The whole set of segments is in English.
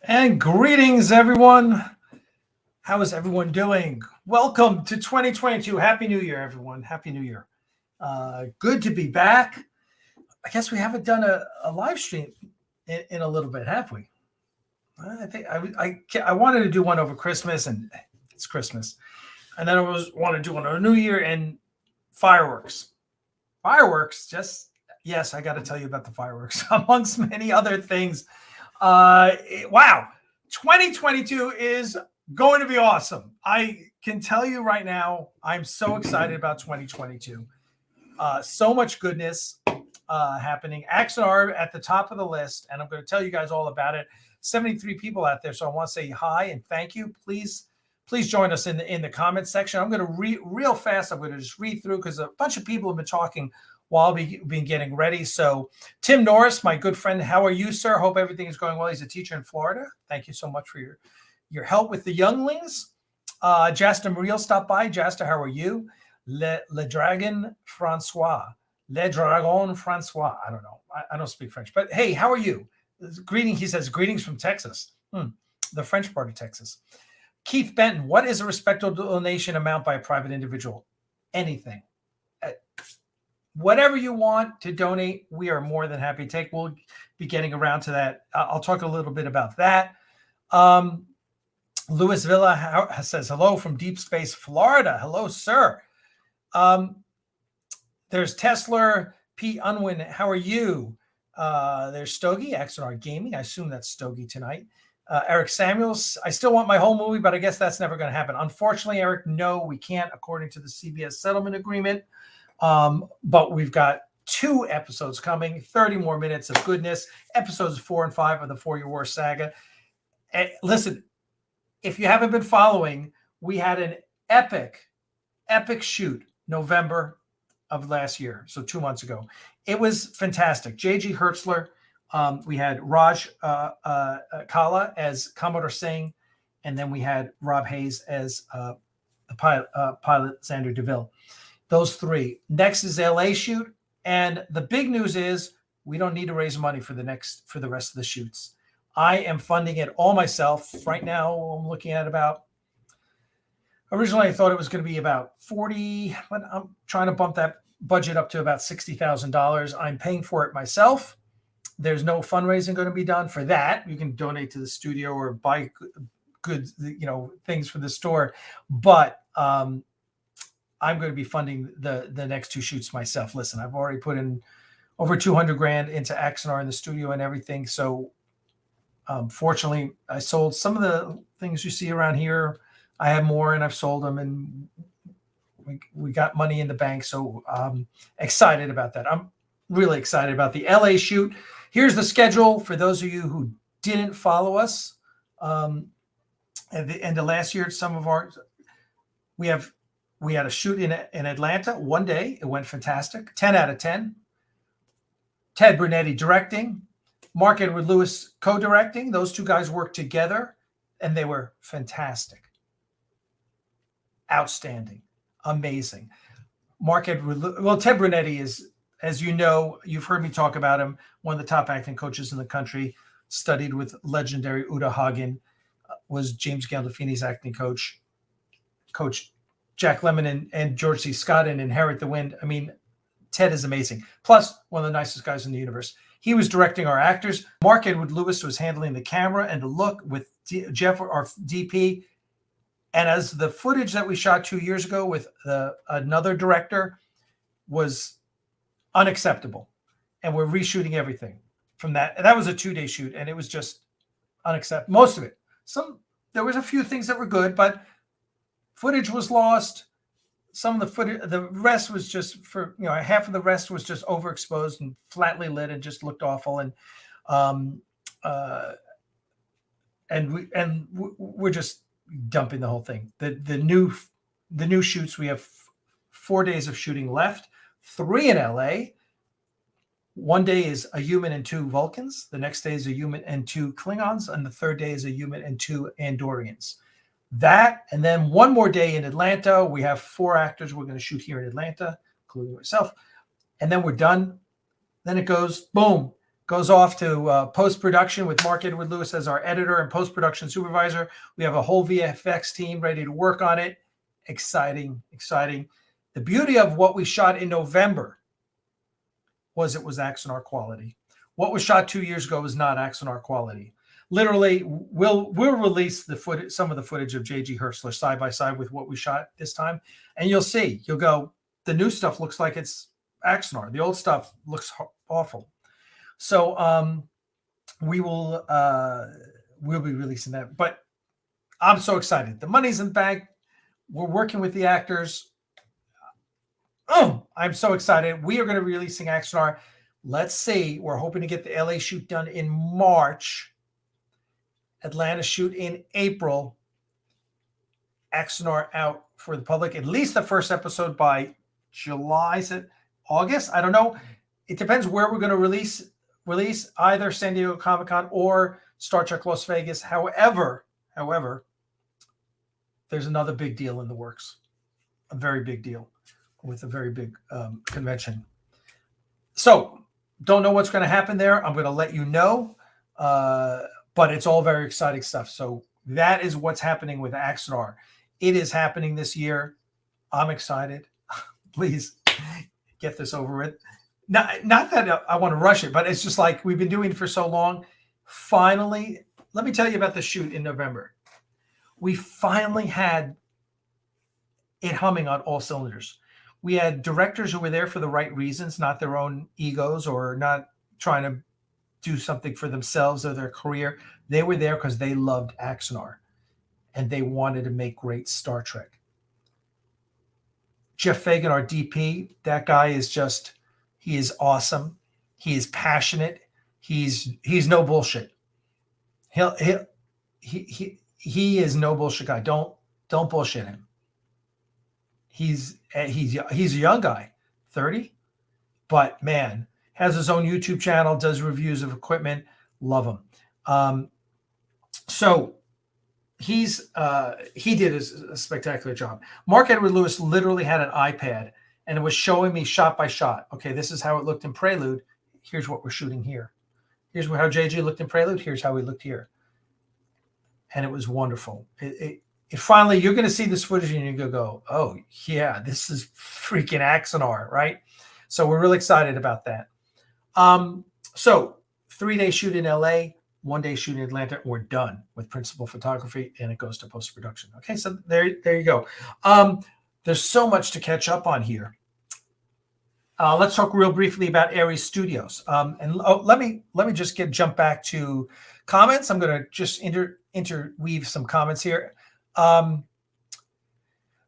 And greetings, everyone. How is everyone doing? Welcome to 2022. Happy New Year, everyone. Happy New Year. Good to be back. I guess we haven't done a live stream in a little bit, have we? I think I wanted to do one over Christmas, and it's Christmas. And then I want to do one on New Year and fireworks. Fireworks, yes, I got to tell you about the fireworks, amongst many other things. Wow. 2022 is going to be awesome. I can tell you right now, I'm so excited about 2022. So much goodness happening. Axanar at the top of the list, and I'm going to tell you guys all about it. 73 people out there, so I want to say hi and thank you. Please join us in the comments section. I'm going to read real fast. I'm going to just read through because a bunch of people have been talking while we've been getting ready. So Tim Norris, my good friend, how are you, sir? Hope everything is going well. He's a teacher in Florida. Thank you so much for your help with the younglings. Jasta Muriel stopped by. Jasta, how are you? Le Dragon Francois. I don't know. I don't speak French. But hey, how are you? He says, greetings from Texas. The French part of Texas. Keith Benton, what is a respectable donation amount by a private individual? Anything. Whatever you want to donate, we are more than happy to take. We'll be getting around to that. I'll talk a little bit about that. Louis Villa says, hello from Deep Space, Florida. Hello, sir. There's Tesla, P. Unwin. How are you? There's Stogie, Axanar Gaming. I assume that's Stogie tonight. Eric Samuels, I still want my whole movie, but I guess that's never going to happen. Unfortunately, Eric, no, we can't, according to the CBS settlement agreement. But we've got 2 episodes coming, 30 more minutes of goodness. Episodes 4 and 5 of the For Your War saga. And listen, if you haven't been following, we had an epic shoot November of last year, so 2 months ago. It was fantastic. J.G. Hertzler, we had Raj Kala as Commodore Singh, and then we had Rob Hayes as the pilot Xander DeVille. Those 3. Next is LA shoot. And the big news is we don't need to raise money for the rest of the shoots. I am funding it all myself. Right now, I'm looking at originally I thought it was going to be about 40, but I'm trying to bump that budget up to about $60,000. I'm paying for it myself. There's no fundraising going to be done for that. You can donate to the studio or buy goods, things for the store. But I'm going to be funding the next 2 shoots myself. Listen, I've already put in over $200,000 into Axanar in the studio and everything. So fortunately, I sold some of the things you see around here. I have more and I've sold them, and we got money in the bank. So excited about that. I'm really excited about the LA shoot. Here's the schedule for those of you who didn't follow us. At the end of last year, we had a shoot in Atlanta one day. It went fantastic. 10 out of 10. Ted Brunetti directing. Mark Edward Lewis co-directing. Those 2 guys worked together, and they were fantastic. Outstanding. Amazing. Ted Brunetti is, as you know, you've heard me talk about him, one of the top acting coaches in the country, studied with legendary Uta Hagen, was James Gandolfini's acting coach. Coach Jack Lemmon and George C. Scott in Inherit the Wind. I mean, Ted is amazing. Plus, one of the nicest guys in the universe. He was directing our actors. Mark Edward Lewis was handling the camera and the look with Jeff, our DP. And as the footage that we shot 2 years ago with another director was unacceptable. And we're reshooting everything from that. And that was a 2-day shoot, and it was just unacceptable. Most of it. There was a few things that were good, but footage was lost. Some of the footage, the rest was just half of the rest was just overexposed and flatly lit and just looked awful. And we're just dumping the whole thing. The new shoots, we have 4 days of shooting left, 3 in LA. One day is a human and 2 Vulcans. The next day is a human and 2 Klingons. And the third day is a human and 2 Andorians. That, and then one more day in Atlanta. We have 4 actors we're going to shoot here in Atlanta, including myself. And then we're done. Then it goes, boom, goes off to post-production with Mark Edward Lewis as our editor and post-production supervisor. We have a whole VFX team ready to work on it. Exciting, exciting. The beauty of what we shot in November was it was Axanar quality. What was shot 2 years ago was not Axanar quality. Literally, we'll release the footage, some of the footage of J.G. Hertzler side by side with what we shot this time, and you'll see. You'll go, the new stuff looks like it's Axanar. The old stuff looks awful. So we'll be releasing that. But I'm so excited. The money's in the bank. We're working with the actors. Oh, I'm so excited. We are going to be releasing Axanar. Let's see. We're hoping to get the LA shoot done in March. Atlanta shoot in April. Axanar out for the public. At least the first episode by July. Is it August? I don't know. It depends where we're going to release either San Diego Comic-Con or Star Trek Las Vegas. However, there's another big deal in the works. A very big deal with a very big convention. So don't know what's going to happen there. I'm going to let you know. But it's all very exciting stuff. So that is what's happening with Axanar. It is happening this year. I'm excited. Please get this over with. Not that I want to rush it, but it's just like we've been doing it for so long. Finally, let me tell you about the shoot in November. We finally had it humming on all cylinders. We had directors who were there for the right reasons, not their own egos or not trying to do something for themselves or their career. They were there because they loved Axanar and they wanted to make great Star Trek. Jeff Fagan, our DP, that guy is just, he is awesome. He is passionate. He's no bullshit. He is no bullshit guy. Don't bullshit him. He's a young guy, 30, but man, has his own YouTube channel, does reviews of equipment. Love him. So he did a spectacular job. Mark Edward Lewis literally had an iPad and it was showing me shot by shot. Okay, this is how it looked in Prelude. Here's what we're shooting here. Here's how JJ looked in Prelude. Here's how he looked here. And it was wonderful. It finally, you're going to see this footage and you're going to go, oh, yeah, this is freaking Axanar, right? So we're really excited about that. So 3-day shoot in LA, 1-day shoot in Atlanta. We're done with principal photography and it goes to post-production. Okay, so there you go. There's so much to catch up on here. Let's talk real briefly about Aries Studios. Let me just jump back to comments. I'm going to just interweave some comments here.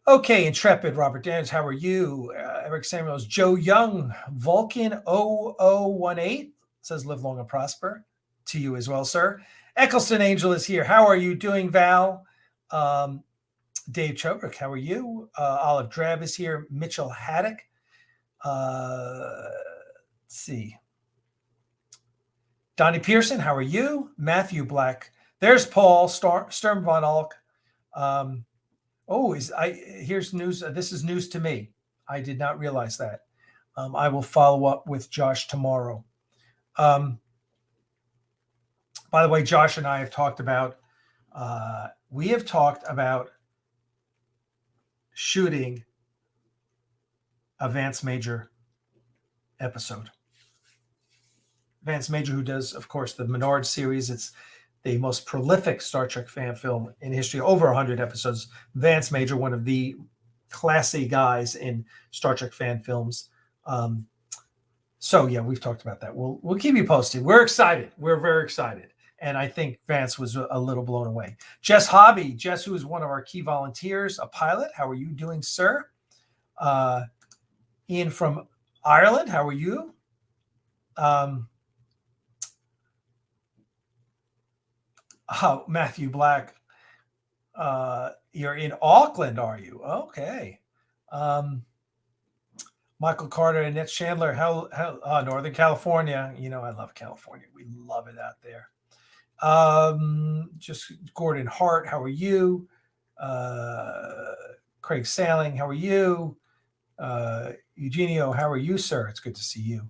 Okay, Intrepid, Robert Daniels, how are you? Eric Samuels, Joe Young, Vulcan 0018 says live long and prosper. To you as well, sir. Eccleston Angel is here. How are you doing, Val? Dave Chobrick, how are you? Olive Drab is here. Mitchell Haddock. Let's see. Donnie Pearson, how are you? Matthew Black. There's Paul Sturm von Alk. Here's news. This is news to me. I did not realize that. I will follow up with Josh tomorrow. By the way, Josh and I have talked about, shooting a Vance Major episode. Vance Major, who does, of course, the Menard series. It's the most prolific Star Trek fan film in history, over 100 episodes. Vance Major, one of the classy guys in Star Trek fan films. So yeah, we've talked about that. We'll keep you posted. We're excited. We're very excited. And I think Vance was a little blown away. Jess Hobby, Jess, who is one of our key volunteers, a pilot. How are you doing, sir? Ian from Ireland, how are you? Matthew Black, you're in Auckland, are you? Okay. Michael Carter and Ned Chandler, Northern California. You know, I love California. We love it out there. Just Gordon Hart, how are you? Craig Sailing, how are you? Eugenio, how are you, sir? It's good to see you.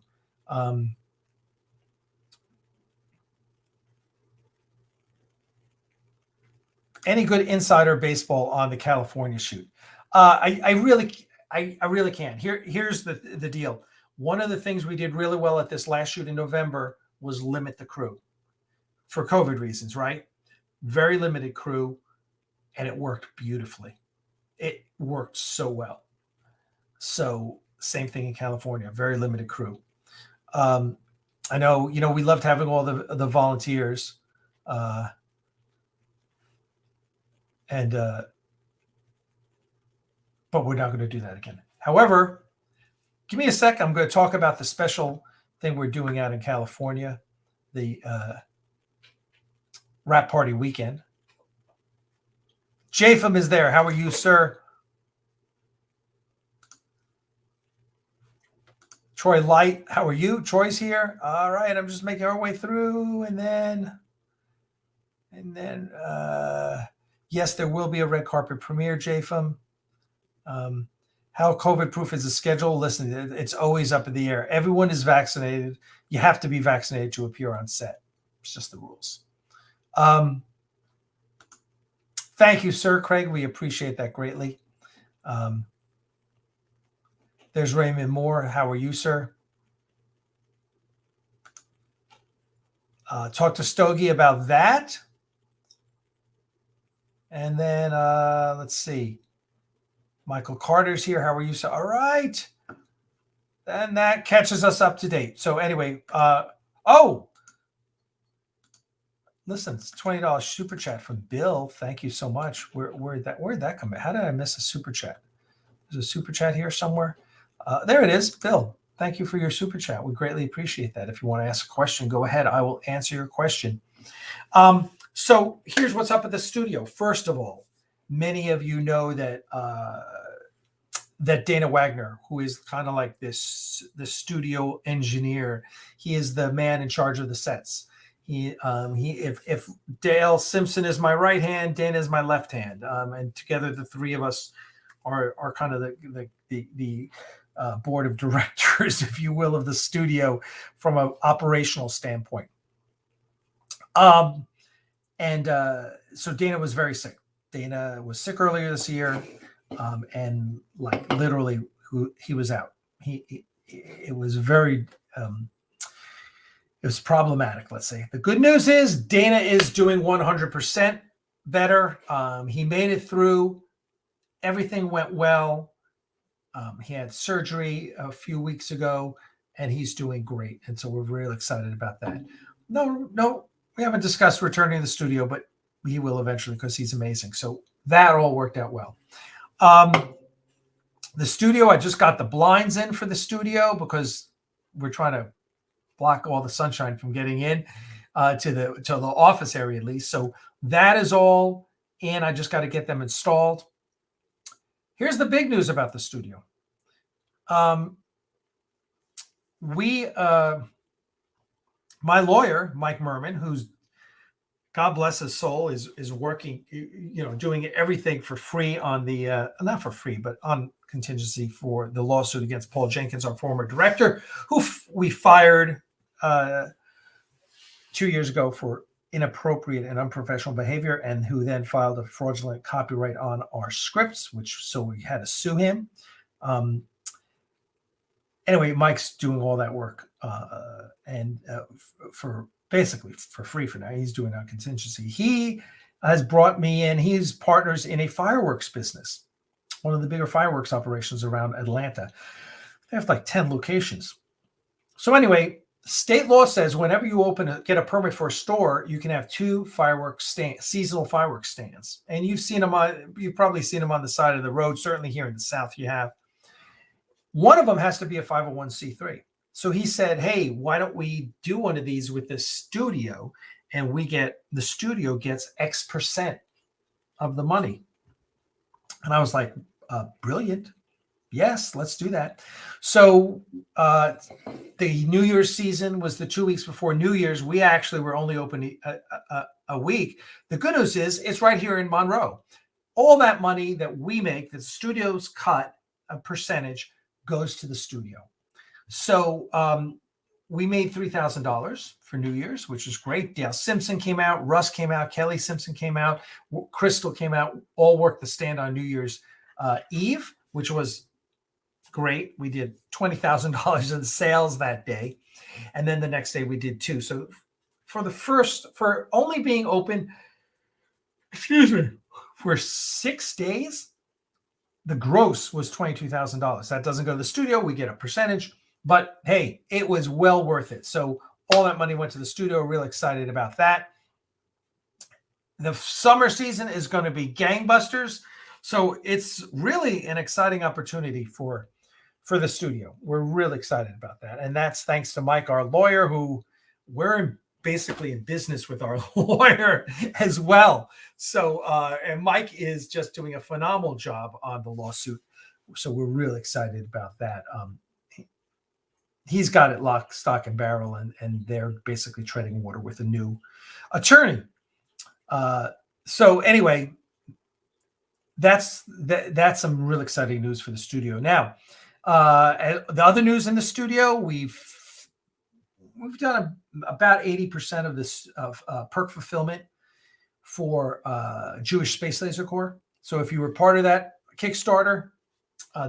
any good insider baseball on the California shoot. I really can. Here's the deal. One of the things we did really well at this last shoot in November was limit the crew for COVID reasons, right? Very limited crew, and it worked beautifully. It worked so well. So same thing in California, very limited crew. I know, we loved having all the volunteers, and but we're not going to do that again. However, give me a sec. I'm going to talk about the special thing we're doing out in California, the Wrap Party Weekend. Japham is there. How are you, sir? Troy Light, how are you? Troy's here. All right, I'm just making our way through, and then, yes, there will be a red carpet premiere, Japham. How COVID-proof is the schedule? Listen, it's always up in the air. Everyone is vaccinated. You have to be vaccinated to appear on set. It's just the rules. Thank you, sir, Craig. We appreciate that greatly. There's Raymond Moore. How are you, sir? Talk to Stogie about that. And then let's see. Michael Carter's here. How are you, sir? All right. And that catches us up to date. So anyway, listen, it's $20 super chat from Bill. Thank you so much. Where'd that come in? How did I miss a super chat? There's a super chat here somewhere. There it is, Bill. Thank you for your super chat. We greatly appreciate that. If you want to ask a question, go ahead. I will answer your question. So here's what's up at the studio. First of all, many of you know that that Dana Wagner, who is kind of like the studio engineer, he is the man in charge of the sets. If Dale Simpson is my right hand, Dana is my left hand, and together the three of us are kind of the board of directors, if you will, of the studio from an operational standpoint. So Dana was very sick. Dana was sick earlier this year, and like literally he was out. It was very it was problematic, let's say. The good news is Dana is doing 100% better. He made it through. Everything went well. He had surgery a few weeks ago, and he's doing great. And so we're really excited about that. No, we haven't discussed returning to the studio, but he will eventually because he's amazing. So that all worked out well. The studio, I just got the blinds in for the studio because we're trying to block all the sunshine from getting in to the office area at least. So that is all in. I just got to get them installed. Here's the big news about the studio. My lawyer, Mike Merman, who's, God bless his soul, is working, doing everything for free on the, not for free, but on contingency for the lawsuit against Paul Jenkins, our former director, who we fired 2 years ago for inappropriate and unprofessional behavior, and who then filed a fraudulent copyright on our scripts, so we had to sue him. Anyway, Mike's doing all that work for basically for free for now. He's doing on contingency. He has brought me in. He's partners in a fireworks business, one of the bigger fireworks operations around Atlanta. They have like 10 locations. So anyway, state law says whenever you get a permit for a store, you can have 2 seasonal fireworks stands. And you've probably seen them on the side of the road. Certainly here in the South, you have. One of them has to be a 501c3. So he said, hey, why don't we do one of these with the studio, and the studio gets X% of the money. And I was like, brilliant. Yes, let's do that. So the New Year's season was the 2 weeks before New Year's. We actually were only open a week. The good news is it's right here in Monroe. All that money that we make, that the studios cut a percentage, goes to the studio. So we made $3,000 for New Year's, which was great. Dale Simpson came out, Russ came out, Kelly Simpson came out, Crystal came out, all worked the stand on New Year's Eve, which was great. We did $20,000 in sales that day. And then the next day we did too. So for only being open, for 6 days, the gross was $22,000. That doesn't go to the studio. We get a percentage, but hey, it was well worth it. So all that money went to the studio. Real excited about that. The summer season is going to be gangbusters. So it's really an exciting opportunity for the studio. We're really excited about that. And that's thanks to Mike, our lawyer, who we're basically in business with our lawyer as well. So, and Mike is just doing a phenomenal job on the lawsuit. So we're really excited about that. He's got it locked, stock, and barrel, and they're basically treading water with a new attorney. So anyway, that's some real exciting news for the studio. Now, the other news in the studio, we've done about 80% of this perk fulfillment for Jewish Space Laser Corps. So if you were part of that Kickstarter,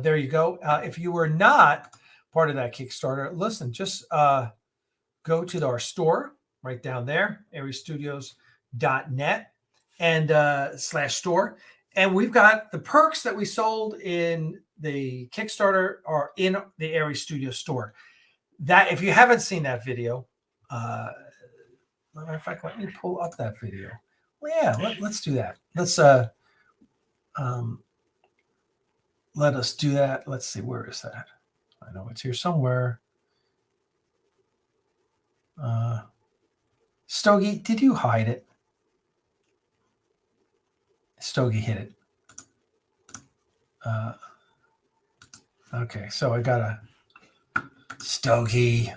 there you go. If you were not part of that Kickstarter, listen, just go to our store right down there, aristudios.net and /store. And we've got the perks that we sold in the Kickstarter are in the Aries Studio store. That, if you haven't seen that video, matter of fact, let me pull up that video. Well, yeah, let's do that. Let's let us do that. Let's see, where is that? I know it's here somewhere. Stogie, did you hide it? Stogie hit it. Okay, so I got a Stogie.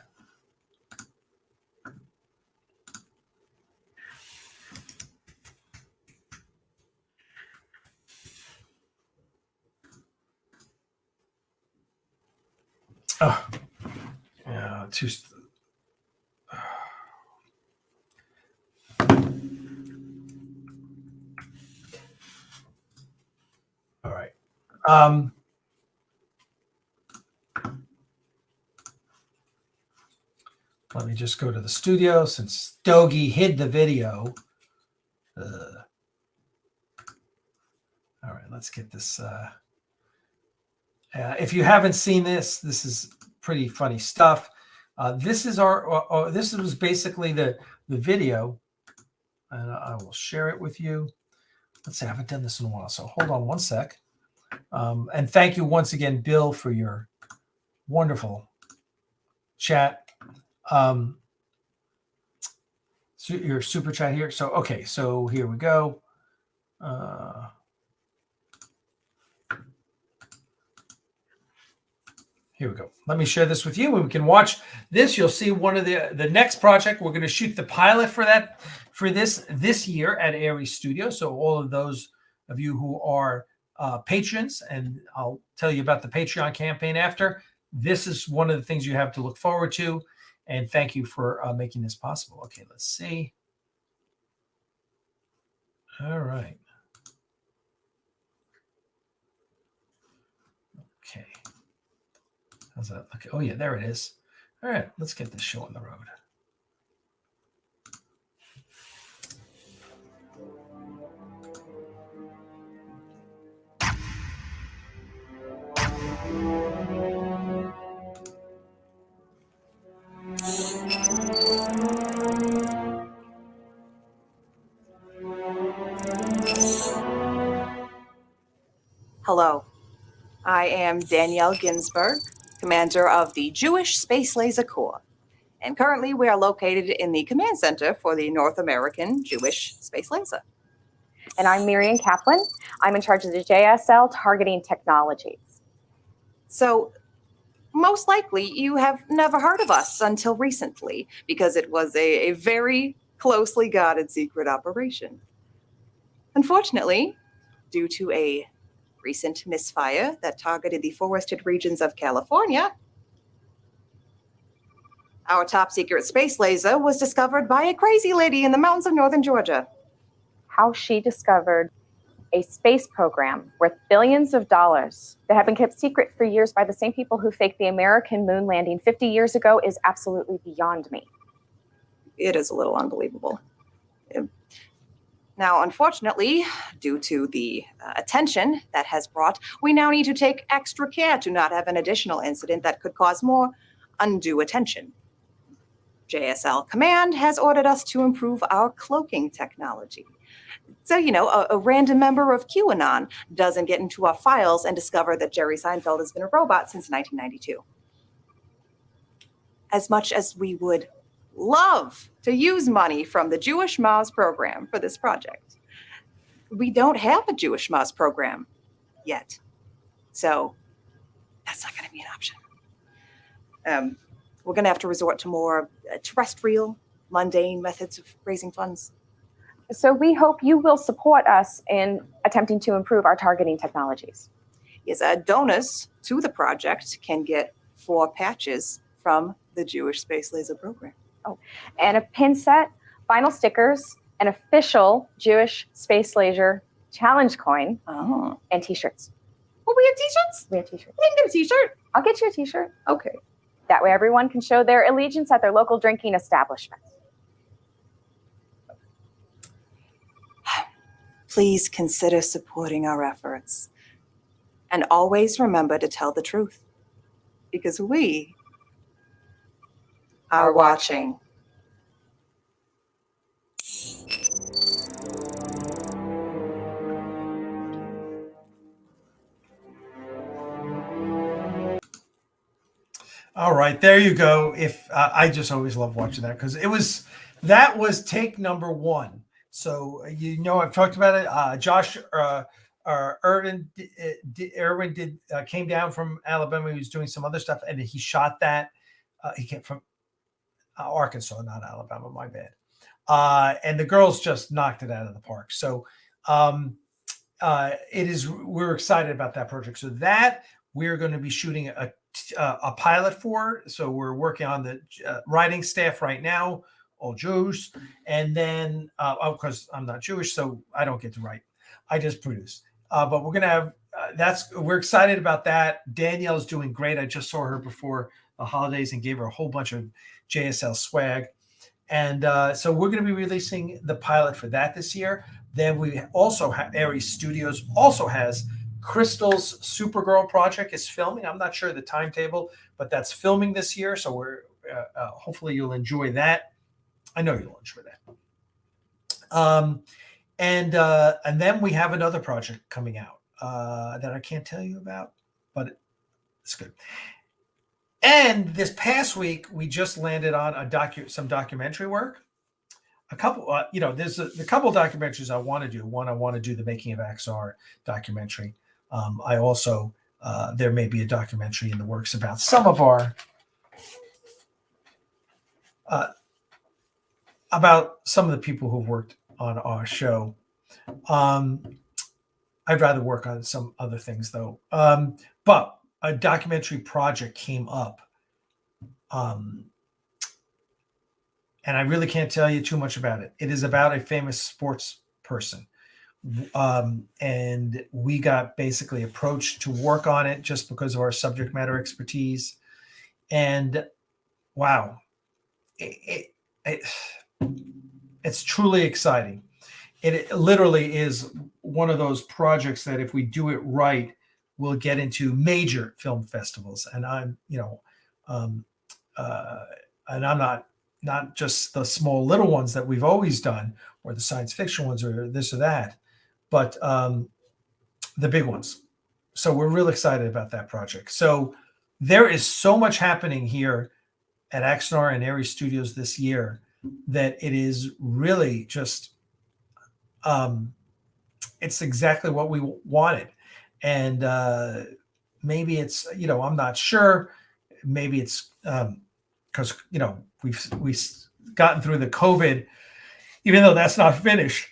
Oh, yeah, too. All right. Let me just go to the studio since Stogie hid the video. All right, let's get this. If you haven't seen this, this is pretty funny stuff. This is our. This was basically the video, and I will share it with you. Let's see, I haven't done this in a while, so hold on one sec. And thank you once again, Bill, for your wonderful chat. So your super chat here. So, okay, so here we go. Here we go. Let me share this with you and we can watch this. You'll see one of the next project. We're going to shoot the pilot for this year at Aries Studio. So all of those of you who are patrons, and I'll tell you about the Patreon campaign after, this is one of the things you have to look forward to. And thank you for making this possible. Okay, let's see. All right. Okay. How's that? Okay. Oh, yeah, there it is. All right, let's get this show on the road. Hello, I am Danielle Ginsberg, commander of the Jewish Space Laser Corps, and currently we are located in the command center for the North American Jewish Space Laser. And I'm Miriam Kaplan. I'm in charge of the JSL targeting technologies. So, most likely you have never heard of us until recently, because it was a very closely guarded secret operation. Unfortunately, due to a recent misfire that targeted the forested regions of California, Our top secret space laser was discovered by a crazy lady in the mountains of northern Georgia. How she discovered a space program worth billions of dollars that had been kept secret for years by the same people who faked the American moon landing 50 years ago is absolutely beyond me. It is a little unbelievable. Now, unfortunately, due to the attention that has brought, we now need to take extra care to not have an additional incident that could cause more undue attention. JSL Command has ordered us to improve our cloaking technology. So, a random member of QAnon doesn't get into our files and discover that Jerry Seinfeld has been a robot since 1992. As much as we would love to use money from the Jewish Mars program for this project, we don't have a Jewish Mars program yet. So that's not going to be an option. We're going to have to resort to more terrestrial, mundane methods of raising funds. So we hope you will support us in attempting to improve our targeting technologies. Yes, donors to the project can get 4 patches from the Jewish Space Laser program. Oh, and a pin set, vinyl stickers, an official Jewish Space Laser challenge coin, and t-shirts. Oh, we have t-shirts? We have t-shirts. We can get a t-shirt. I'll get you a t-shirt. Okay. That way everyone can show their allegiance at their local drinking establishment. Please consider supporting our efforts. And always remember to tell the truth. Because we are watching. All right, there you go. If I just always love watching that because that was take number 1. So I've talked about it. Josh Irwin came down from Alabama. He was doing some other stuff, and he shot that. He came from Arkansas, not Alabama. My bad. And the girls just knocked it out of the park. So we're excited about that project. So that we're going to be shooting a pilot for. So we're working on the writing staff right now, all Jews. And then, because I'm not Jewish, so I don't get to write. I just produce. But we're going to have, we're excited about that. Danielle's doing great. I just saw her before the holidays and gave her a whole bunch of JSL swag. And so we're going to be releasing the pilot for that this year. Then we also have Aries Studios also has Crystal's Supergirl project is filming. I'm not sure the timetable, but that's filming this year. So we're hopefully you'll enjoy that. I know you'll enjoy that. And then we have another project coming out that I can't tell you about, but it's good. And this past week, we just landed on some documentary work. A couple, there's a couple of documentaries I want to do. One, I want to do the Making of Axanar documentary. I also, there may be a documentary in the works about some of our, about some of the people who've worked on our show. I'd rather work on some other things though. But a documentary project came up. And I really can't tell you too much about it. It is about a famous sports person. And we got basically approached to work on it just because of our subject matter expertise. And wow, it's truly exciting. It literally is one of those projects that if we do it right, we'll get into major film festivals. And I'm, and I'm not just the small little ones that we've always done, or the science fiction ones, or this or that, but the big ones. So we're real excited about that project. So there is so much happening here at Axanar and Aries Studios this year that it is really just, it's exactly what we wanted. And maybe it's, I'm not sure. Maybe it's because, we've gotten through the COVID, even though that's not finished.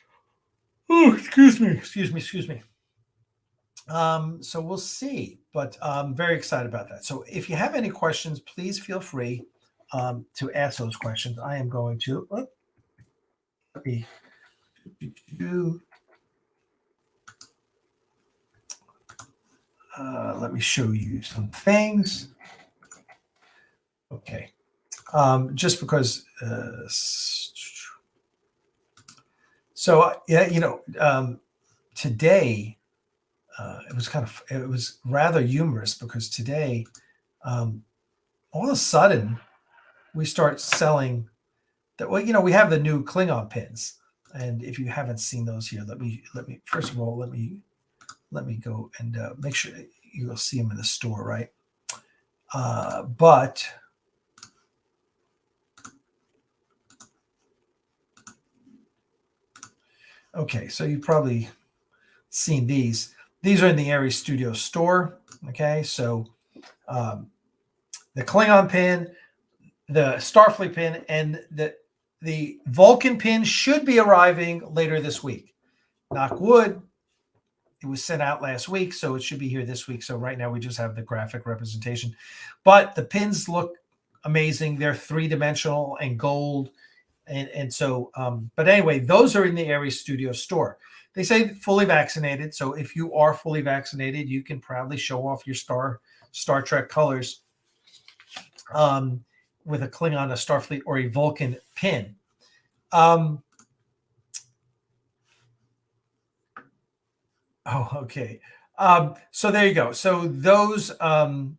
Oh, excuse me. So we'll see, but I'm very excited about that. So if you have any questions, please feel free. to ask those questions. I am going to let me show you some things. Okay, just because. So yeah, today it was rather humorous because today, all of a sudden, we start selling that. Well, we have the new Klingon pins, and if you haven't seen those here, let me first of all let me go and make sure you'll see them in the store, right? But okay, so you've probably seen these. These are in the Aries Studio store. Okay, so the Klingon pin, the Starfleet pin, and the Vulcan pin should be arriving later this week. Knock wood. It was sent out last week, so it should be here this week. So right now we just have the graphic representation. But the pins look amazing. They're 3-dimensional and gold. And so, but anyway, those are in the Aries Studio store. They say fully vaccinated. So if you are fully vaccinated, you can proudly show off your Star Trek colors with a Klingon, a Starfleet, or a Vulcan pin. Okay. So there you go. So those are in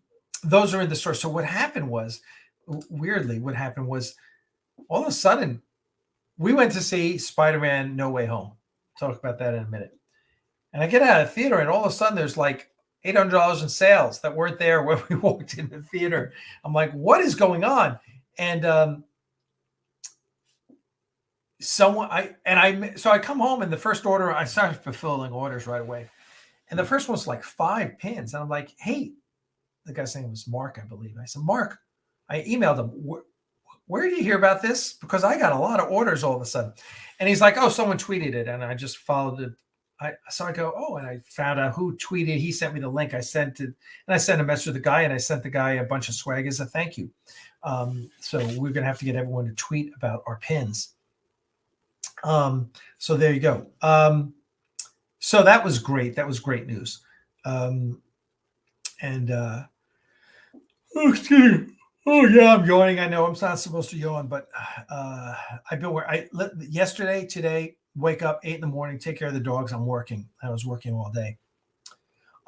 the store. So what happened was, weirdly, all of a sudden we went to see Spider-Man No Way Home. Talk about that in a minute. And I get out of the theater and all of a sudden there's like $800 in sales that weren't there when we walked in the theater. I'm like, what is going on? And so I come home and the first order, I started fulfilling orders right away. And the first one's like 5 pins. And I'm like, hey, the guy's name was Mark, I believe. I said, Mark, I emailed him, where did you hear about this? Because I got a lot of orders all of a sudden. And he's like, oh, someone tweeted it. And I just followed it. So I go, oh, and I found out who tweeted. He sent me the link. I sent it, and I sent a message to the guy, and I sent the guy a bunch of swag as a thank you. So we're going to have to get everyone to tweet about our pins. So there you go. So that was great. That was great news. Oh yeah, I'm yawning. I know I'm not supposed to yawn, but I've been yesterday, today, wake up 8 a.m, take care of the dogs. I'm working. I was working all day.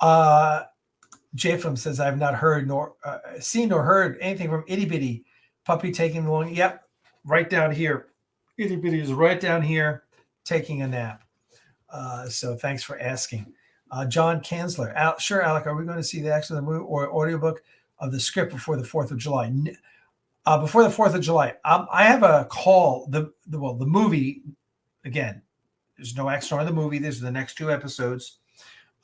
JFM says I've not heard nor seen nor heard anything from Itty Bitty puppy taking the long. Yep, right down here. Itty Bitty is right down here taking a nap. So thanks for asking. John Kansler. Sure, Alec, are we going to see the actual movie or audiobook of the script before the 4th of July? Before the 4th of July. I have a call. The movie, again, there's no Axanar in the movie. These are the next 2 episodes.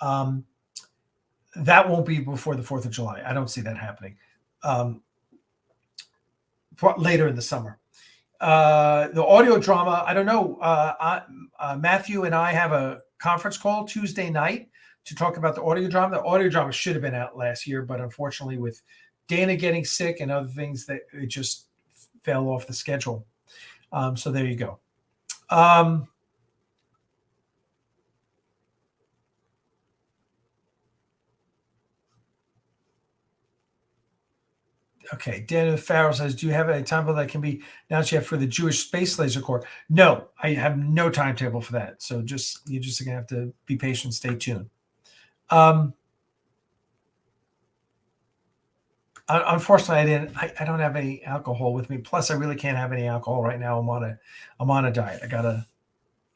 That won't be before the 4th of July. I don't see that happening. Later in the summer. The audio drama, I don't know. Matthew and I have a conference call Tuesday night to talk about the audio drama. The audio drama should have been out last year, but unfortunately with Dana getting sick and other things, that it just fell off the schedule. So there you go. Okay, Daniel Farrell says, do you have a timetable that can be announced yet for the Jewish Space Laser Corps? No, I have no timetable for that. So you're just going to have to be patient, stay tuned. Unfortunately, I don't have any alcohol with me. Plus, I really can't have any alcohol right now. I'm on a diet. I gotta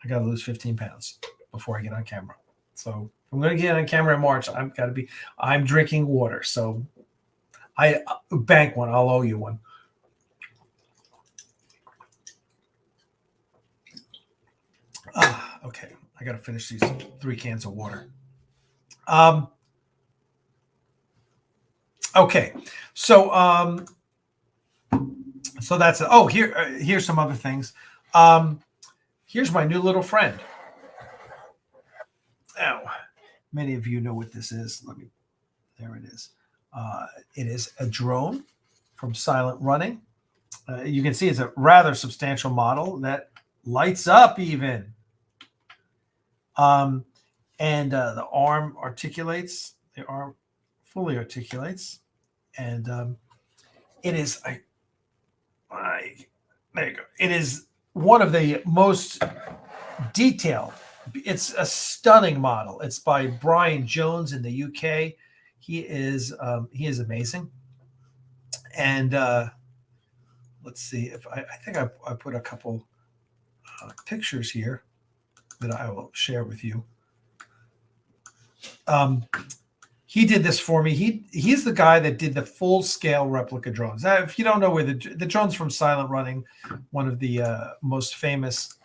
lose 15 pounds before I get on camera. So if I'm going to get on camera in March, I'm drinking water. So I bank one. I'll owe you one. Okay. I got to finish these 3 cans of water. Okay. So that's it. Oh, here's some other things. Here's my new little friend. Oh, many of you know what this is. There it is. It is a drone from Silent Running. You can see it's a rather substantial model that lights up even. And the arm articulates. The arm fully articulates. And it is, there you go. It is one of the most detailed. It's a stunning model. It's by Brian Jones in the UK. He is amazing. And let's see if I think I put a couple pictures here that I will share with you. He did this for me. He's the guy that did the full scale replica drones. Now, if you don't know where the drones from Silent Running, one of the most famous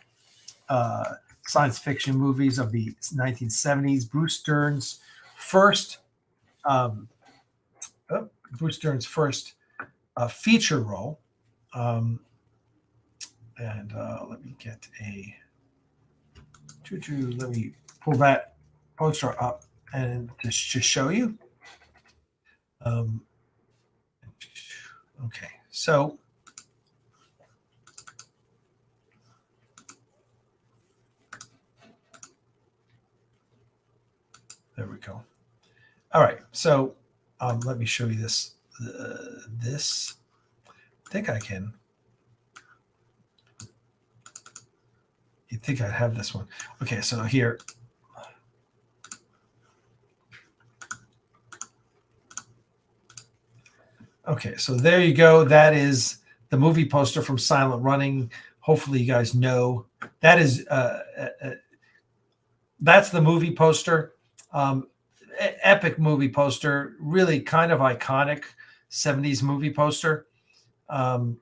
science fiction movies of the 1970s, Bruce Dern's first feature role. And let me get let me pull that poster up and just to show you. Okay, so there we go. All right, so let me show you this. This, I think I can. You'd think I'd have this one. Okay, so here. Okay, so there you go. That is the movie poster from Silent Running. Hopefully you guys know. That is that's the movie poster. Epic movie poster, really kind of iconic 70s movie poster. And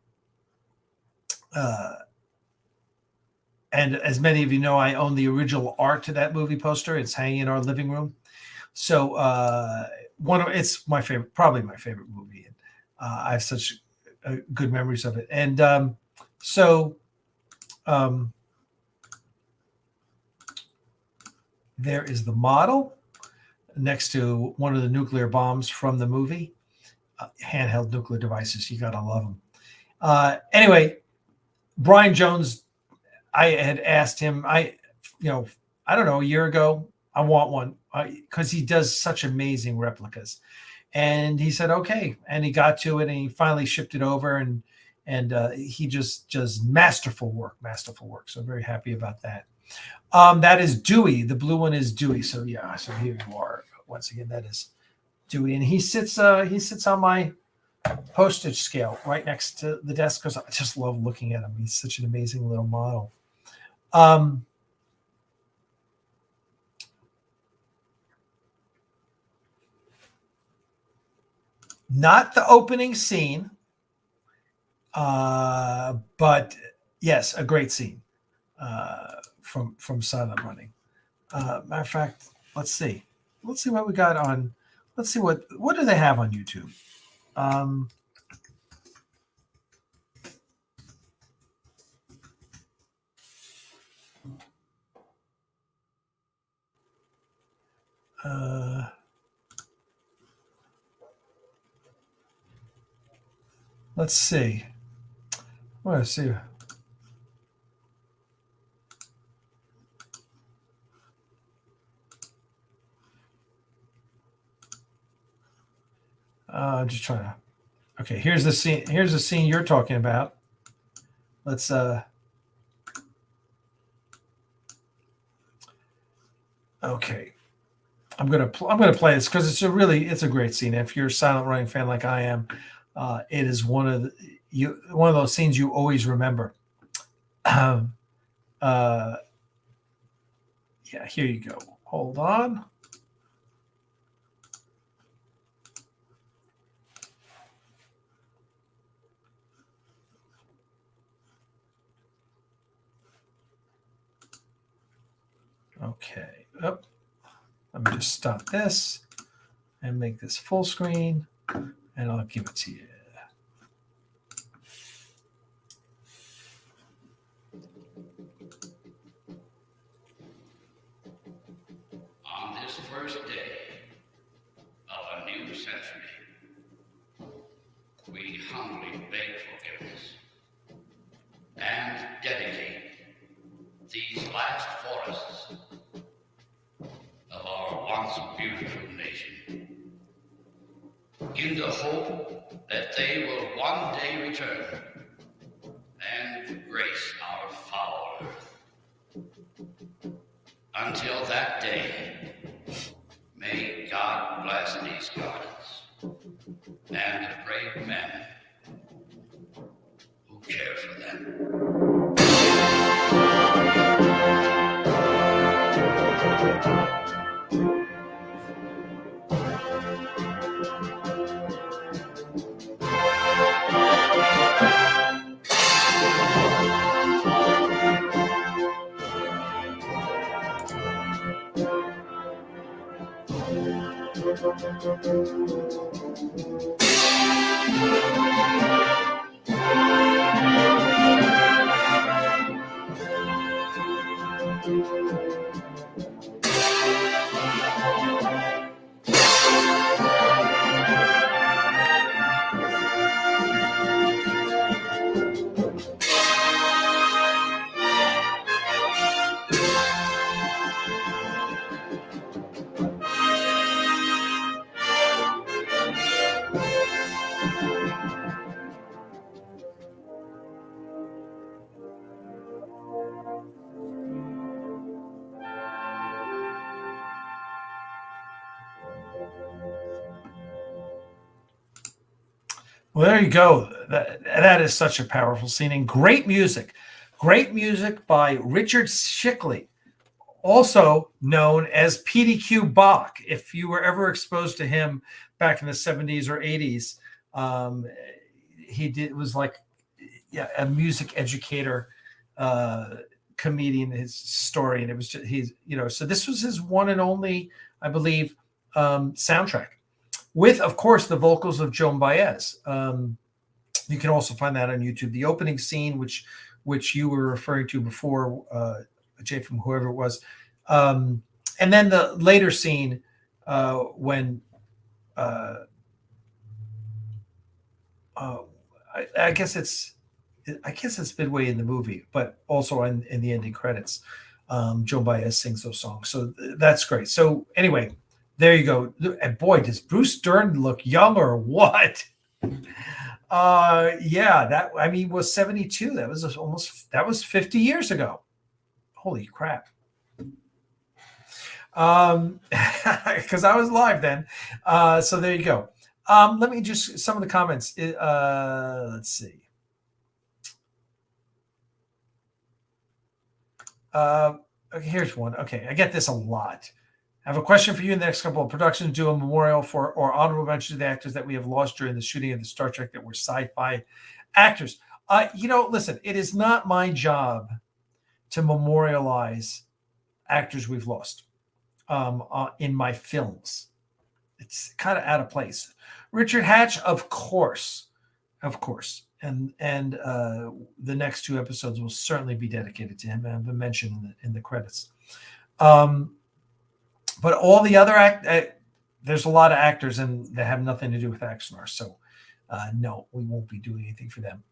as many of you know, I own the original art to that movie poster. It's hanging in our living room. So it's my favorite, probably my favorite movie. I have such good memories of it. And there is the model next to one of the nuclear bombs from the movie. Handheld nuclear devices. You got to love them. Anyway, Brian Jones, I had asked him, I don't know, a year ago, I want one because he does such amazing replicas. And he said, okay. And he got to it and he finally shipped it over and he just does masterful work. So I'm very happy about that. That is Dewey. The blue one is Dewey. So yeah, so here you are. Once again, that is Dewey. And he sits on my postage scale right next to the desk because I just love looking at him. He's such an amazing little model. Not the opening scene, but yes, a great scene from Silent Running. Matter of fact, let's see what we got on. Let's see what do they have on YouTube. Let's see. I want to see. I'm just trying to. Okay, here's the scene. Here's the scene you're talking about. Let's. Okay, I'm gonna play this because it's a great scene. If you're a Silent Running fan like I am, it is one of those scenes you always remember. Yeah, here you go. Hold on. Okay. Let me just stop this and make this full screen, and I'll give it to you. On this first day of a new century, we humbly beg forgiveness dedicate these last forests of our once beautiful nation in the hope that they will one day return and grace our foul earth. Until that day, may God bless these gardens and the brave men who care for them. Well, there you go. That is such a powerful scene and great music. Great music by Richard Shickley, also known as PDQ Bach. If you were ever exposed to him back in the 70s or 80s, was like a music educator, comedian, his story. And it was just, so this was his one and only, I believe, soundtrack, with, of course, the vocals of Joan Baez. You can also find that on YouTube. The opening scene, which you were referring to before, Jay, from whoever it was, and then the later scene when I guess it's midway in the movie, but also in the ending credits, Joan Baez sings those songs. So that's great. So anyway, there you go. And boy, does Bruce Dern look young or what? Was 72. That was 50 years ago. Holy crap. Because I was live then. So there you go. Let me just, some of the comments. Let's see. Okay, here's one. Okay, I get this a lot. I have a question for you. In the next couple of productions, do a memorial for or honorable mention to the actors that we have lost during the shooting of the Star Trek that were sci-fi actors. Listen, it is not my job to memorialize actors we've lost in my films. It's kind of out of place. Richard Hatch, of course, and the next two episodes will certainly be dedicated to him and have been mentioned in the credits. But all the other there's a lot of actors that have nothing to do with Axanar, so no, we won't be doing anything for them.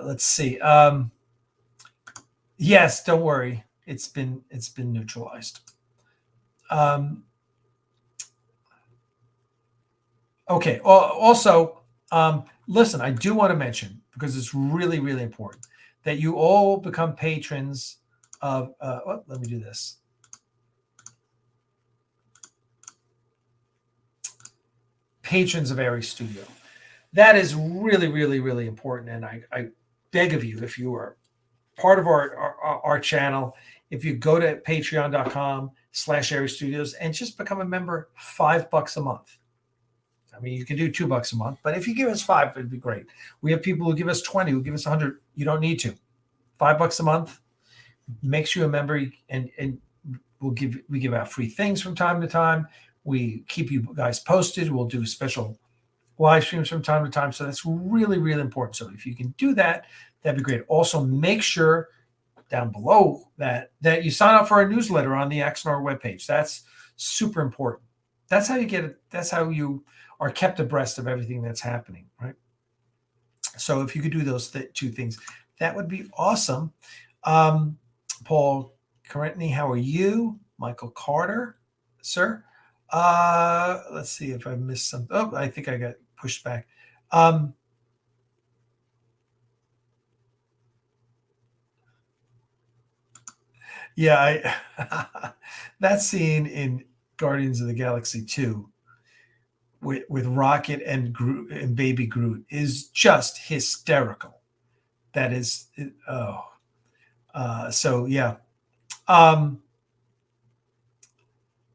Let's see. Yes, don't worry. It's been neutralized. Okay. Also, listen, I do want to mention, because it's really, really important, that you all become patrons of. Let me do this. Patrons of Aries Studio. That is really, really, really important, and I beg of you, if you are part of our channel, if you go to patreon.com/Aries Studios and just become a member, $5 a month. I mean, you can do $2 a month, but if you give us $5, it'd be great. We have people who give us 20, who give us 100. You don't need to. $5 a month makes you a member, and we give out free things from time to time. We keep you guys posted. We'll do special live streams from time to time. So that's really, really important. So if you can do that, that'd be great. Also, make sure down below that you sign up for our newsletter on the Axanar webpage. That's super important. That's how you get it. That's how you are kept abreast of everything that's happening, right? So if you could do those two things, that would be awesome. Paul Correntney, how are you? Michael Carter, sir. Let's see if I missed something. Oh, I think I got pushed back. Yeah, that scene in Guardians of the Galaxy 2 with Rocket and Groot and Baby Groot is just hysterical. That is, so yeah.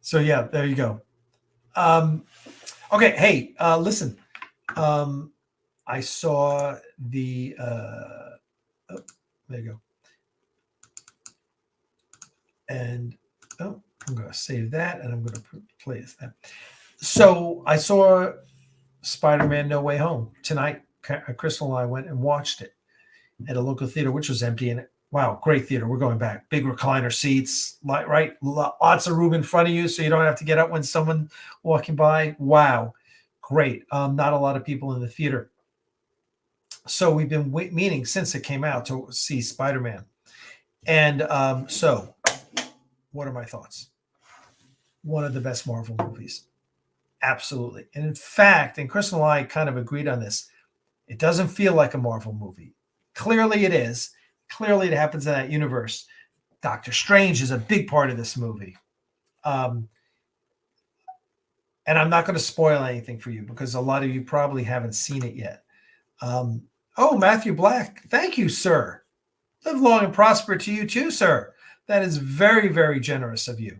So yeah, there you go. Okay, hey, listen. I saw the there you go. And I'm going to save that, and I'm going to play that. So I saw Spider-Man: No Way Home tonight. Crystal and I went and watched it at a local theater, which was empty. And wow, great theater. We're going back. Big recliner seats, right? Lots of room in front of you, so you don't have to get up when someone walking by. Wow, great. Not a lot of people in the theater. So we've been meaning since it came out to see Spider-Man. And so what are my thoughts? One of the best Marvel movies. Absolutely. And in fact, and Crystal and I kind of agreed on this, it doesn't feel like a Marvel movie. Clearly it is. Clearly it happens in that universe. Doctor Strange is a big part of this movie. And I'm not going to spoil anything for you because a lot of you probably haven't seen it yet. Oh, Matthew Black. Thank you, sir. Live long and prosper to you too, sir. That is very, very generous of you.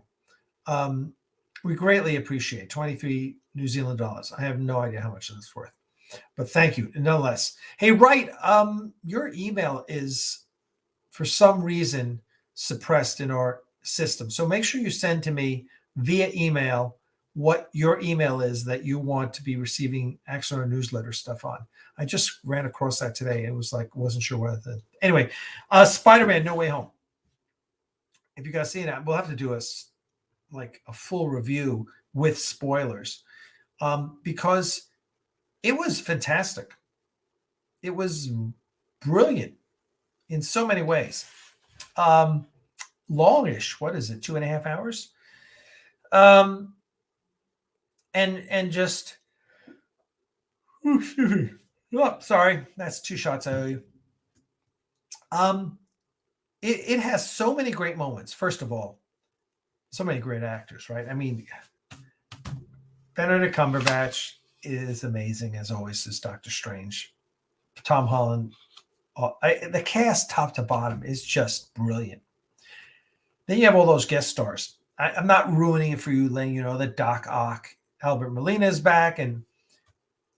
We greatly appreciate 23 New Zealand dollars. I have no idea how much that's worth, but thank you nonetheless. Hey, Wright, your email is for some reason suppressed in our system. So make sure you send to me via email what your email is that you want to be receiving Axanar newsletter stuff on. I just ran across that today. It was like, wasn't sure what. Anyway, Spider-Man: No Way Home. If you guys seen that, we'll have to do a full review with spoilers, because it was fantastic. It was brilliant in so many ways. Longish, what is it, 2.5 hours? And just, oh, sorry, that's 2 shots I owe you. It has so many great moments. First of all, so many great actors, right? I mean, Benedict Cumberbatch is amazing as always as Doctor Strange. Tom Holland, the cast top to bottom is just brilliant. Then you have all those guest stars. I'm not ruining it for you, letting you know that Doc Ock, Albert Molina is back, and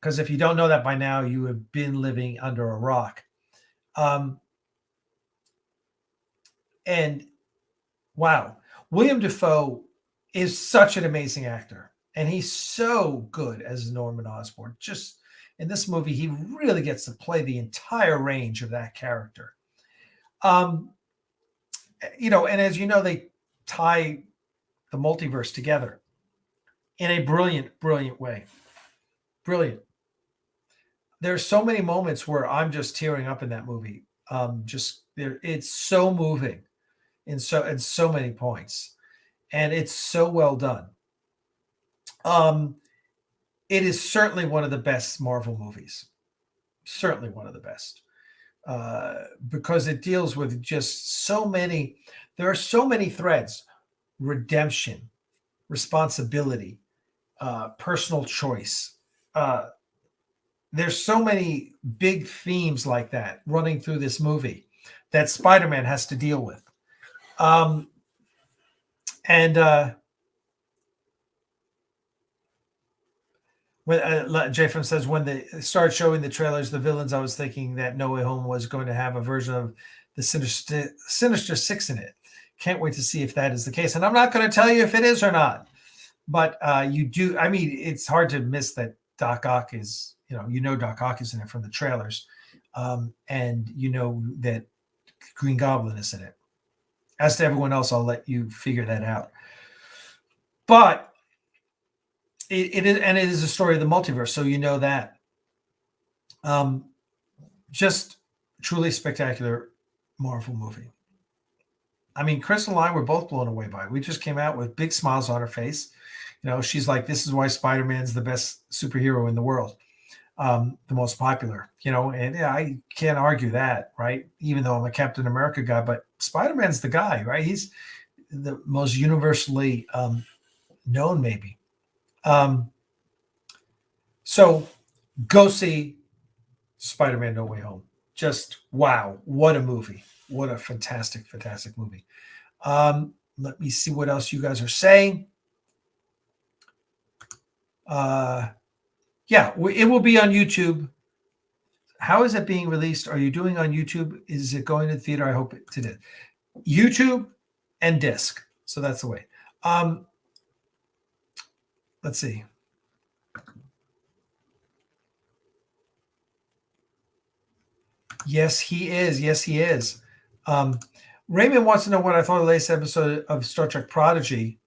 because if you don't know that by now, you have been living under a rock. And wow, William Dafoe is such an amazing actor, and he's so good as Norman Osborn. Just in this movie, he really gets to play the entire range of that character. And as you know, they tie the multiverse together in a brilliant, brilliant way. Brilliant. There's so many moments where I'm just tearing up in that movie. It's so moving in so many points, and it's so well done. It is certainly one of the best Marvel movies. Certainly one of the best, because it deals with just so many. There are so many threads: redemption, responsibility, personal choice. There's so many big themes like that running through this movie that Spider-Man has to deal with. When J-From says, when they started showing the trailers, the villains, I was thinking that No Way Home was going to have a version of the Sinister Six in it. Can't wait to see if that is the case. And I'm not going to tell you if it is or not. But you do. I mean, it's hard to miss that Doc Ock is, Doc Ock is in it from the trailers. And you know that Green Goblin is in it. As to everyone else, I'll let you figure that out. But it is a story of the multiverse, so you know that. just truly spectacular Marvel movie. I mean, Chris and I were both blown away by it. We just came out with big smiles on our face. She's like, this is why Spider-Man's the best superhero in the world, the most popular, and yeah, I can't argue that, right? Even though I'm a Captain America guy, but Spider-Man's the guy, right? He's the most universally known, maybe. So go see Spider-Man No Way Home. Just wow, what a movie. What a fantastic, fantastic movie. Let me see what else you guys are saying. Yeah, it will be on YouTube. How is it being released? Are you doing on YouTube? Is it going to the theater? I hope it did. YouTube and disc. So that's the way. Let's see. Yes, he is. Yes, he is. Raymond wants to know what I thought of the latest episode of Star Trek Prodigy.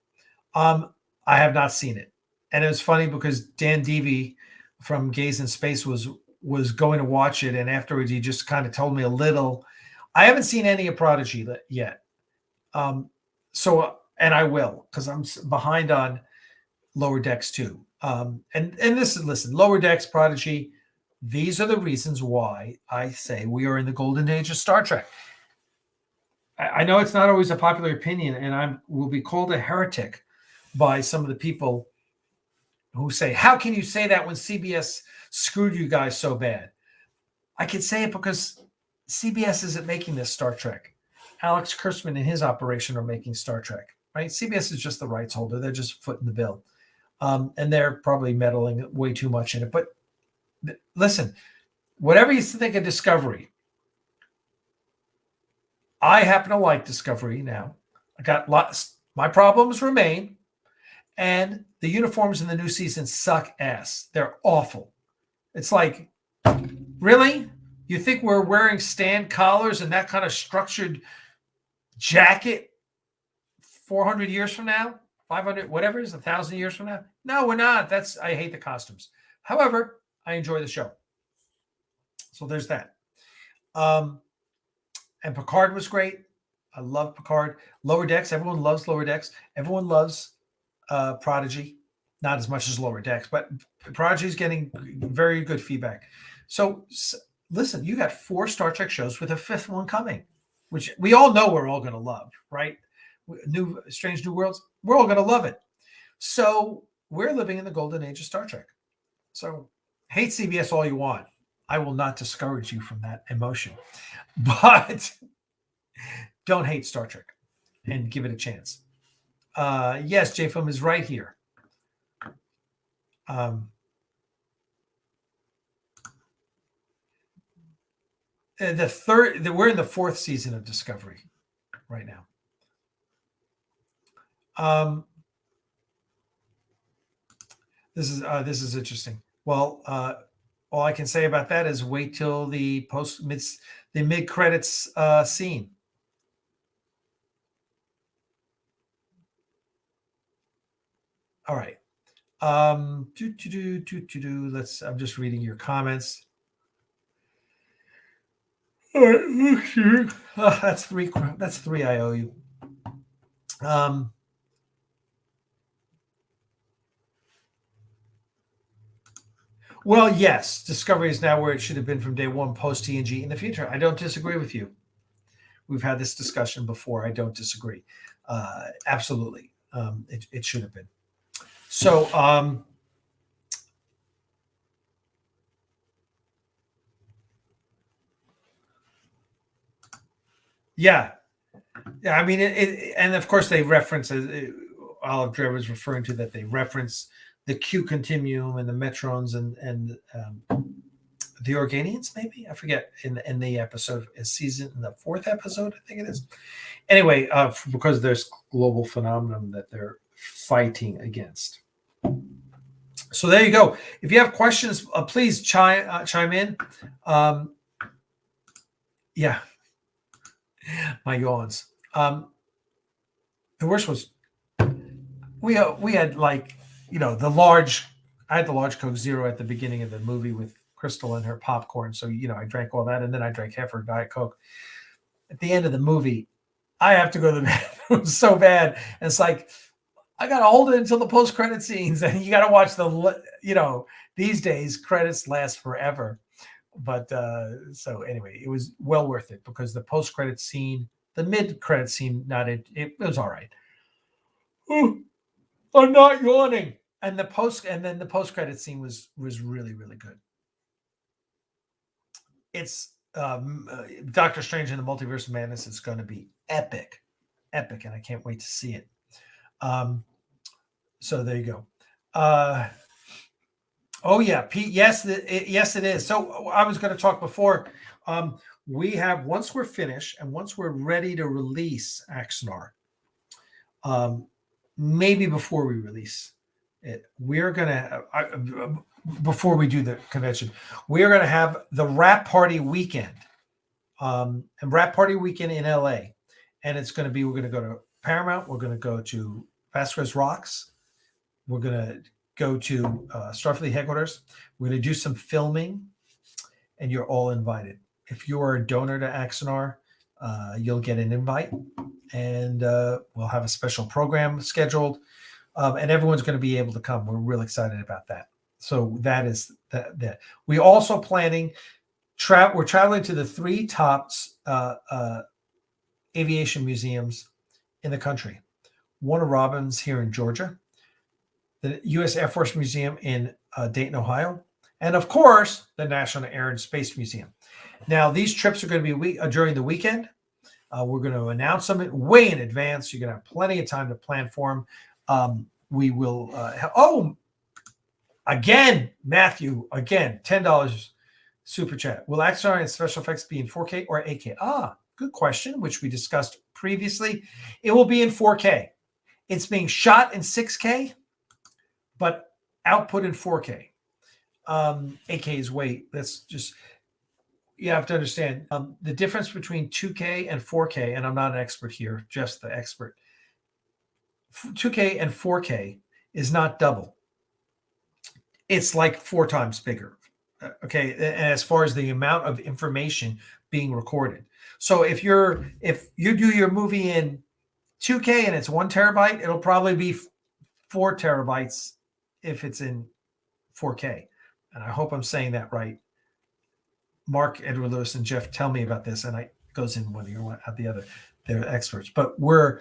I have not seen it. And it was funny because Dan Devey from Gaze in Space was going to watch it. And afterwards, he just kind of told me a little. I haven't seen any of Prodigy yet. And I will, because I'm behind on Lower Decks too. And listen, Lower Decks, Prodigy, these are the reasons why I say we are in the golden age of Star Trek. I know it's not always a popular opinion, and I will be called a heretic by some of the people who say, how can you say that when CBS screwed you guys so bad? I can say it because CBS isn't making this Star Trek. Alex Kurtzman and his operation are making Star Trek, right? CBS is just the rights holder. They're just footing the bill. And they're probably meddling way too much in it. But listen, whatever you think of Discovery, I happen to like Discovery now. I got lots. My problems remain. And the uniforms in the new season suck ass. They're awful. It's like, really? You think we're wearing stand collars and that kind of structured jacket 400 years from now? 500, whatever it is, 1,000 years from now? No, we're not. I hate the costumes. However, I enjoy the show. So there's that. And Picard was great. I love Picard. Lower Decks. Everyone loves Lower Decks. Everyone loves Prodigy. Not as much as Lower Decks, but Prodigy is getting very good feedback. So listen, you got 4 Star Trek shows with a 5th one coming, which we all know we're all going to love, right? Strange New Worlds. We're all going to love it. So we're living in the golden age of Star Trek. So hate CBS all you want. I will not discourage you from that emotion, but don't hate Star Trek and give it a chance. Yes, JFM is right here. We're in the 4th season of Discovery right now. This is interesting. Well, all I can say about that is wait till the mid credits scene. All right. I'm just reading your comments. All right. That's three I owe you. Well, yes, Discovery is now where it should have been from day one, post TNG in the future. I don't disagree with you. We've had this discussion before. I don't disagree. Absolutely. It should have been. So, yeah. I mean, and of course they reference, Olive Dre was referring to that, they reference the Q continuum and the Metrons and the Organians, maybe, I forget, in the episode, in the 4th episode, I think it is. Anyway, because there's global phenomenon that they're fighting against. So there you go. If you have questions, please chime in. Yeah, my yawns. The worst was we had, like, the large. I had the large Coke Zero at the beginning of the movie with Crystal and her popcorn. So, I drank all that, and then I drank half her Diet Coke. At the end of the movie, I have to go to the bathroom so bad. And it's like, I got to hold it until the post-credit scenes. And you got to watch these days, credits last forever. But so anyway, it was well worth it because the post-credit scene, the mid-credit scene, it was all right. Ooh, I'm not yawning. And the post-credit scene was really, really good. It's Doctor Strange in the Multiverse of Madness is going to be epic, and I can't wait to see it. So there you go. Oh yeah, Pete. Yes, yes, it is. So I was going to talk before. We have, once we're finished and once we're ready to release Axanar, maybe before we release it, we're going to before we do the convention, we're going to have the Wrap Party weekend, and Wrap Party weekend in LA, and it's going to be, we're going to go to Paramount, we're going to go to Vasquez Rocks, we're going to go to Starfleet headquarters, we're going to do some filming, and you're all invited. If you are a donor to Axanar, you'll get an invite, and we'll have a special program scheduled, and everyone's going to be able to come. We're real excited about that. So that is that. We also planning we're traveling to the 3 top aviation museums in the country. Warner Robins here in Georgia, the U.S. Air Force Museum in Dayton, Ohio, and of course the National Air and Space Museum. Now these trips are going to be during the weekend. We're going to announce them way in advance. You're going to have plenty of time to plan for them. We will. Again, Matthew, $10 super chat. Will Axanar and special effects be in 4K or 8K? Good question, which we discussed previously. It will be in 4K. It's being shot in 6K, but output in 4K. 8K is that's just, you have to understand the difference between 2K and 4K, and I'm not an expert here, just the expert. 2K and 4K is not double. It's like 4 times bigger. Okay, as far as the amount of information being recorded. So if you do your movie in 2K and it's 1 terabyte, it'll probably be 4 terabytes if it's in 4K. And I hope I'm saying that right. Mark, Edward Lewis, and Jeff tell me about this, and it goes in one ear, one out the other. They're experts, but we're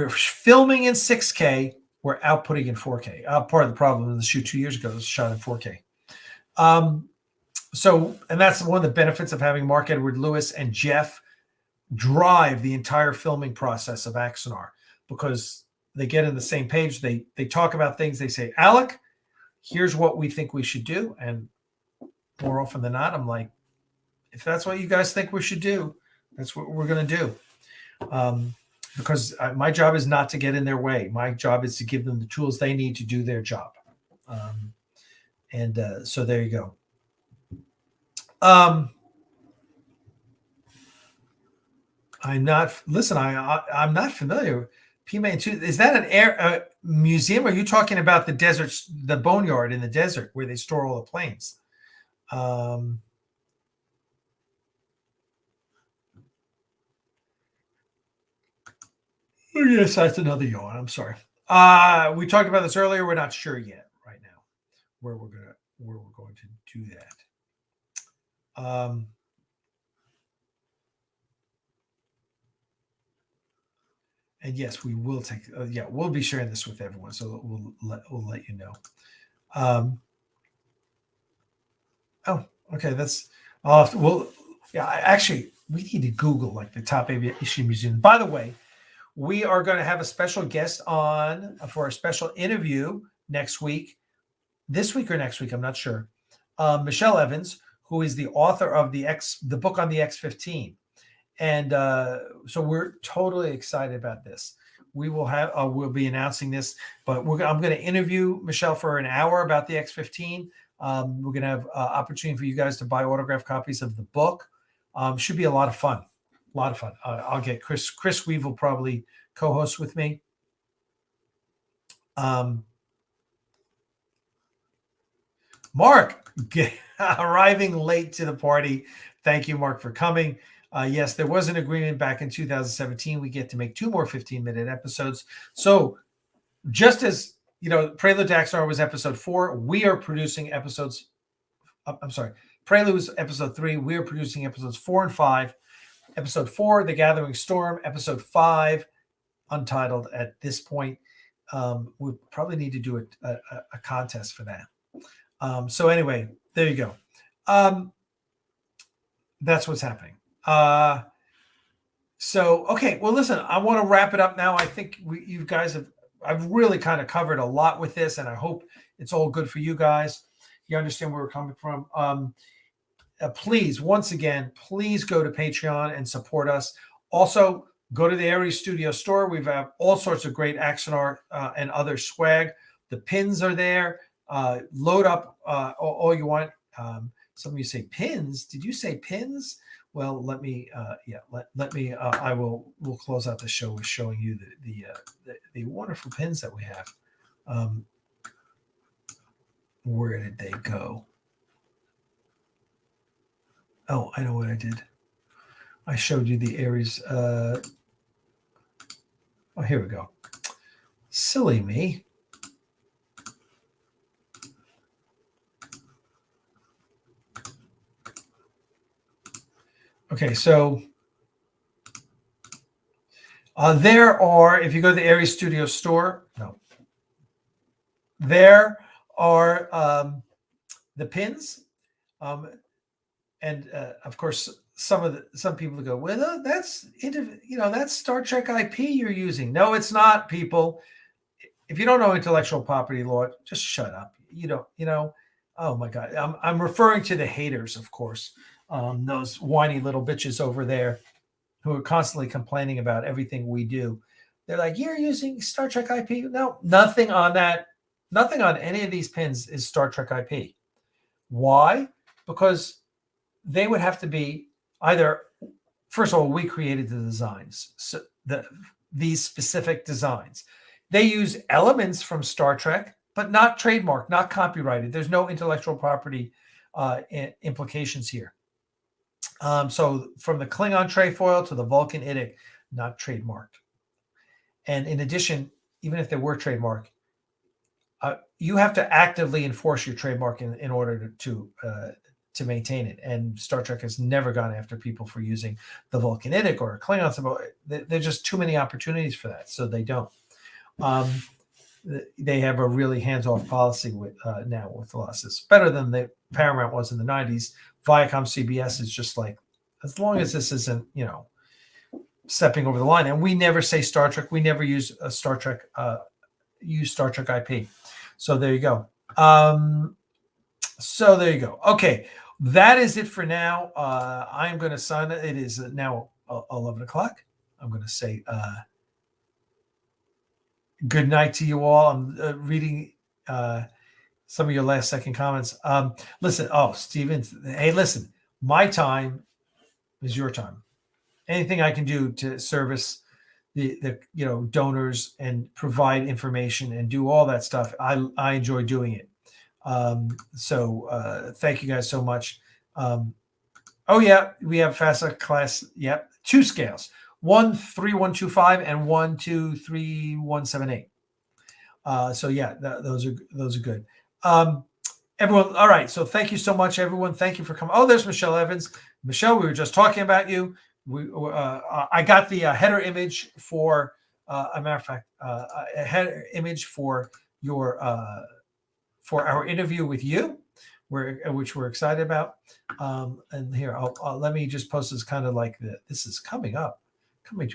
filming in 6K. We're outputting in 4K. Part of the problem in the shoot 2 years ago was shot in 4K. And that's one of the benefits of having Mark Edward Lewis and Jeff drive the entire filming process of Axanar, because they get in the same page. They talk about things. They say, Alec, here's what we think we should do. And more often than not, I'm like, if that's what you guys think we should do, that's what we're going to do. Because my job is not to get in their way. My job is to give them the tools they need to do their job. So there you go. I'm not familiar. P-Main 2, is that an air museum? Or are you talking about the desert, the boneyard in the desert where they store all the planes? Oh, yes, that's another yawn. I'm sorry. We talked about this earlier. We're not sure yet right now where we're going to do that. And yes, we will take. We'll be sharing this with everyone, so we'll let you know. Okay. That's. Actually, we need to Google like the top aviation museum. By the way, we are going to have a special guest on for a special interview next week. This week or next week, I'm not sure. Michelle Evans, who is the author of the book on the X-15. And so we're totally excited about this. We will we'll be announcing this, but I'm going to interview Michelle for an hour about the X-15. We're going to have opportunity for you guys to buy autographed copies of the book. Should be a lot of fun. I'll get Chris Weave will probably co-host with me. Mark, arriving late to the party. Thank you, Mark, for coming. Yes, there was an agreement back in 2017. We get to make 2 more 15-minute episodes. So just as, Prelude to Axanar was episode 4, we are producing episodes. I'm sorry. Prelude was episode 3. We are producing episodes 4 and 5. Episode 4, The Gathering Storm. Episode 5, Untitled at this point. We probably need to do a contest for that. So anyway, there you go. That's what's happening. Okay. Well, listen, I want to wrap it up now. I think you guys I've really kind of covered a lot with this, and I hope it's all good for you guys. You understand where we're coming from. Please, once again, please go to Patreon and support us. Also, go to the Aries Studio store. We've got all sorts of great Axanar and other swag. The pins are there. Load up all you want. Some of you say pins. Did you say pins? Well, let me. We'll close out the show with showing you the wonderful pins that we have. Where did they go? Oh, I know what I did. I showed you the Aries. Oh, here we go. Silly me. Okay, so there are, if you go to the Aries Studio store, there are the pins. And of course, some people go, well, that's Star Trek IP you're using. No, it's not, people. If you don't know intellectual property law, just shut up. Oh my God. I'm referring to the haters, of course. Those whiny little bitches over there who are constantly complaining about everything we do. They're like, you're using Star Trek IP. No, nothing on that. Nothing on any of these pins is Star Trek IP. Why? Because they would have to be either, first of all, we created the designs, so these specific designs. They use elements from Star Trek, but not trademarked, not copyrighted. There's no intellectual property implications here. So from the Klingon trefoil to the Vulcan Idic, not trademarked. And in addition, even if they were trademarked, you have to actively enforce your trademark in order to maintain it. And Star Trek has never gone after people for using the Vulcan Idic or Klingon symbol. There's just too many opportunities for that, so they don't. They have a really hands-off policy now with a lot of this. Better than the Paramount was in the 90s. Viacom CBS is just like, as long as this isn't, stepping over the line. And we never say Star Trek. We never use a Star Trek, Star Trek IP. So there you go. Okay. That is it for now. I'm going to sign it. It is now 11 o'clock. I'm going to say good night to you all. I'm reading some of your last second comments. Listen, Steven, hey, listen, my time is your time. Anything I can do to service the donors and provide information and do all that stuff, I enjoy doing it. So thank you guys so much. We have FASA class. Yep. 2 scales, 13125 and 123178. So yeah, those are good. Everyone. All right. So thank you so much, everyone. Thank you for coming. Oh, there's Michelle Evans. Michelle, we were just talking about you. I got the header image for, a matter of fact, a header image for your, for our interview with you, which we're excited about. And here, let me just post this kind of like this is coming to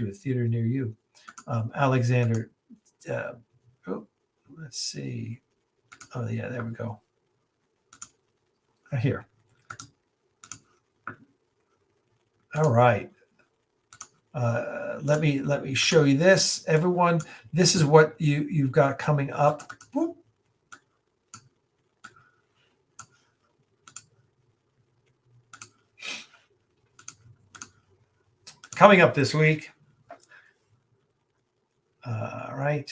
a theater near you. Alexander, let's see. Oh yeah, there we go. Here. All right. Let me show you this, everyone. This is what you've got coming up. Whoop. Coming up this week. All right.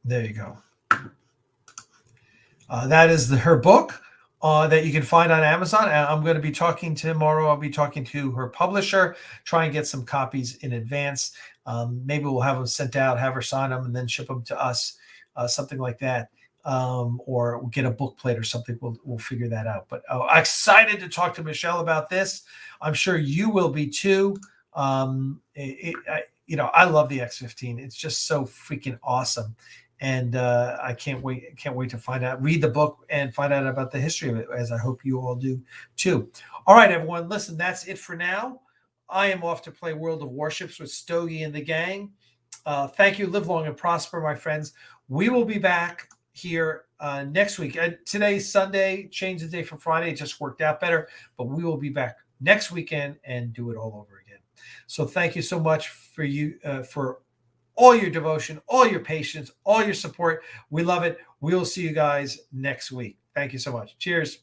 There you go. That is her book that you can find on Amazon. And I'm going to be talking tomorrow. I'll be talking to her publisher, try and get some copies in advance. Maybe we'll have them sent out, have her sign them, and then ship them to us, something like that. Or we'll get a book plate or something. We'll figure that out. But I'm excited to talk to Michelle about this. I'm sure you will be too. I love the X-15. It's just so freaking awesome. And I can't wait to find out, read the book and find out about the history of it, as I hope you all do too. All right, everyone, listen, that's it for now. I am off to play World of Warships with Stogie and the gang. Thank you. Live long and prosper, my friends. We will be back here next week. Today's Sunday, change the day from Friday. It just worked out better, but we will be back next weekend and do it all over again. So thank you so much for you, for all your devotion, all your patience, all your support. We love it. We will see you guys next week. Thank you so much. Cheers.